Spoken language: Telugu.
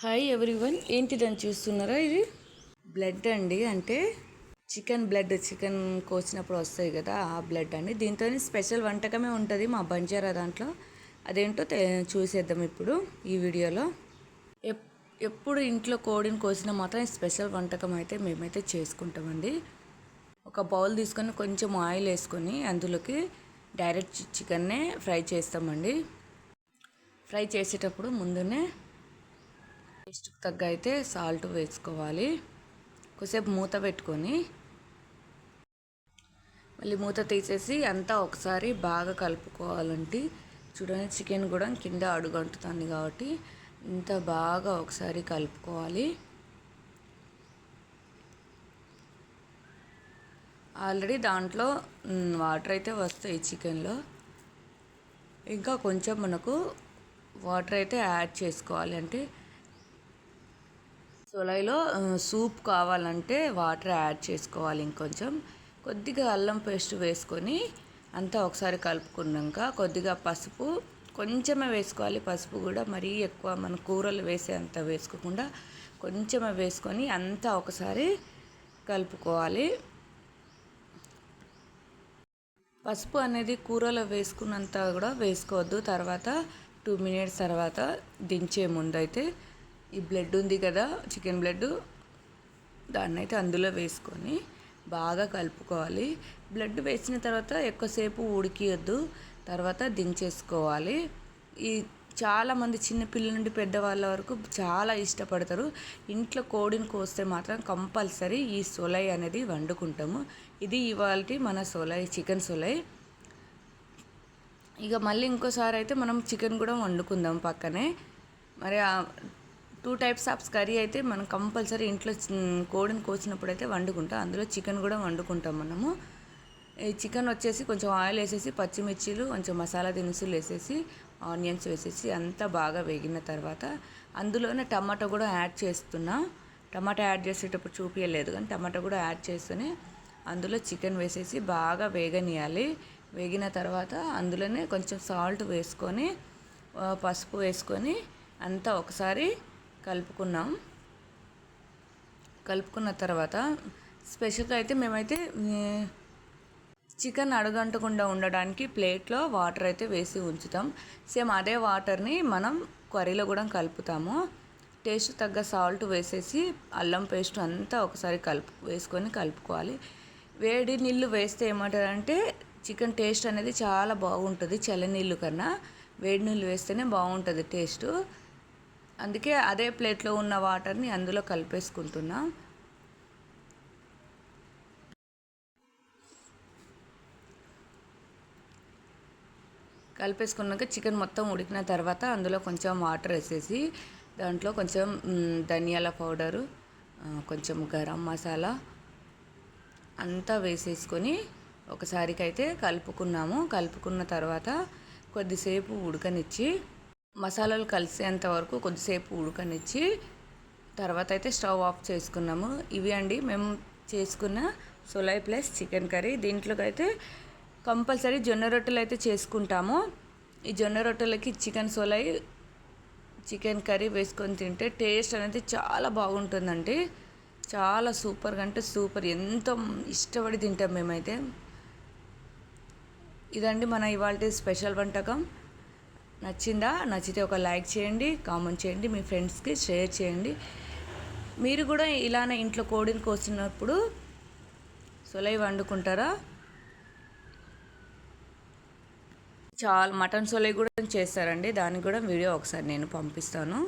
హాయ్ ఎవ్రీవన్, ఏంటిదని చూస్తున్నారా? ఇది బ్లడ్ అండి. అంటే చికెన్ కోసినప్పుడు వస్తాయి కదా, ఆ బ్లడ్ అండి. దీంతో స్పెషల్ వంటకమే ఉంటుంది మా బంజారా దాంట్లో. అదేంటో చూసేద్దాం ఇప్పుడు ఈ వీడియోలో. ఎప్పుడు ఇంట్లో కోడిని కోసినా మాత్రం స్పెషల్ వంటకం అయితే మేమైతే చేసుకుంటామండి. ఒక బౌల్ తీసుకొని కొంచెం ఆయిల్ వేసుకొని అందులోకి డైరెక్ట్ చికెన్నే ఫ్రై చేస్తామండి. ఫ్రై చేసేటప్పుడు ముందునే టేస్ట్కి తగ్గ అయితే సాల్ట్ వేసుకోవాలి. కొద్దిసేపు మూత పెట్టుకొని మళ్ళీ మూత తీసేసి అంతా ఒకసారి బాగా కలుపుకోవాలంటే చూడండి, చికెన్ కూడా కింద అడుగంటుతుంది కాబట్టి ఇంత బాగా ఒకసారి కలుపుకోవాలి. ఆల్రెడీ దాంట్లో వాటర్ అయితే వస్తాయి చికెన్లో. ఇంకా కొంచెం మనకు వాటర్ అయితే యాడ్ చేసుకోవాలి. అంటే సొలైలో సూప్ కావాలంటే వాటర్ యాడ్ చేసుకోవాలి. ఇంకొంచెం కొద్దిగా అల్లం పేస్ట్ వేసుకొని అంతా ఒకసారి కలుపుకున్నాక కొద్దిగా పసుపు కొంచెమే వేసుకోవాలి. పసుపు కూడా మరీ ఎక్కువ మన కూరలు వేసే అంత వేసుకోకుండా కొంచెమే వేసుకొని అంతా ఒకసారి కలుపుకోవాలి. పసుపు అనేది కూరలో వేసుకున్నంత కూడా వేసుకోవద్దు. తర్వాత 2 minutes తర్వాత దించే ముందు అయితే ఈ బ్లడ్ ఉంది కదా, చికెన్ బ్లడ్, దాన్ని అయితే అందులో వేసుకొని బాగా కలుపుకోవాలి. బ్లడ్ వేసిన తర్వాత ఎక్కువసేపు ఉడికియొద్దు, తర్వాత దించేసుకోవాలి. ఈ చాలామంది చిన్నపిల్లల నుండి పెద్దవాళ్ళ వరకు చాలా ఇష్టపడతారు. ఇంట్లో కోడిని కోస్తే మాత్రం కంపల్సరీ ఈ సొలై అనేది వండుకుంటాము. ఇది ఇవాల్టి మన సొలై, చికెన్ సొలై. ఇక మళ్ళీ ఇంకోసారి అయితే మనం చికెన్ కూడా వండుకుందాం పక్కనే. మరి 2 types ఆఫ్ కర్రీ అయితే మనం కంపల్సరీ ఇంట్లో కోడిని కోసినప్పుడు అయితే వండుకుంటాం. అందులో చికెన్ కూడా వండుకుంటాం మనము. ఈ చికెన్ వచ్చేసి కొంచెం ఆయిల్ వేసేసి పచ్చిమిర్చీలు కొంచెం మసాలా దినుసులు వేసేసి ఆనియన్స్ వేసేసి అంతా బాగా వేగిన తర్వాత అందులోనే టమాటా కూడా యాడ్ చేస్తున్నా. టమాటా యాడ్ చేసేటప్పుడు చూపించలేదు కానీ టమాటా కూడా యాడ్ చేస్తూనే అందులో చికెన్ వేసేసి బాగా వేగనియాలి. వేగిన తర్వాత అందులోనే కొంచెం సాల్ట్ వేసుకొని పసుపు వేసుకొని అంతా ఒకసారి కలుపుకున్న తర్వాత స్పెషల్గా అయితే మేమైతే చికెన్ అడుగంటకుండా ఉండడానికి ప్లేట్లో వాటర్ అయితే వేసి ఉంచుతాం. సేమ్ అదే వాటర్ని మనం కర్రీలో కూడా కలుపుతాము. టేస్ట్ తగ్గ సాల్ట్ వేసేసి అల్లం పేస్ట్ అంతా ఒకసారి వేసుకొని కలుపుకోవాలి. వేడి నీళ్ళు వేస్తే ఏమంటారంటే చికెన్ టేస్ట్ అనేది చాలా బాగుంటుంది. చల్ల నీళ్ళు కన్నా వేడి నీళ్ళు వేస్తేనే బాగుంటుంది టేస్టు. అందుకే అదే ప్లేట్లో ఉన్న వాటర్ని అందులో కలిపేసుకుంటున్నా. కలిపేసుకున్నాక చికెన్ మొత్తం ఉడికిన తర్వాత అందులో కొంచెం వాటర్ వేసేసి దాంట్లో కొంచెం ధనియాల పౌడరు, కొంచెం గరం మసాలా అంతా వేసేసుకొని ఒకసారికైతే కలుపుకున్న తర్వాత కొద్దిసేపు ఉడకనిచ్చి మసాలాలు కలిసేంత వరకు కొద్దిసేపు ఉడకనిచ్చి తర్వాత అయితే స్టవ్ ఆఫ్ చేసుకున్నాము. ఇవి అండి మేము చేసుకున్న సొలై ప్లస్ చికెన్ కర్రీ. దీంట్లోకి అయితే కంపల్సరీ జొన్న రొట్టెలు అయితే చేసుకుంటాము. ఈ జొన్న రొట్టెలకి చికెన్ కర్రీ వేసుకొని తింటే టేస్ట్ అనేది చాలా బాగుంటుందండి. చాలా సూపర్గా అంటే సూపర్, ఎంతో ఇష్టపడి తింటాం మేమైతే. ఇదండి మన ఇవాళ స్పెషల్ వంటకం. నచ్చితే ఒక లైక్ చేయండి, కామెంట్ చేయండి, మీ ఫ్రెండ్స్కి షేర్ చేయండి. మీరు కూడా ఇలానే ఇంట్లో కోడిని కోసినప్పుడు సొలై వండుకుంటారా? మటన్ సొలై కూడా చేస్తారండి. దానికి కూడా వీడియో ఒకసారి నేను పంపిస్తాను.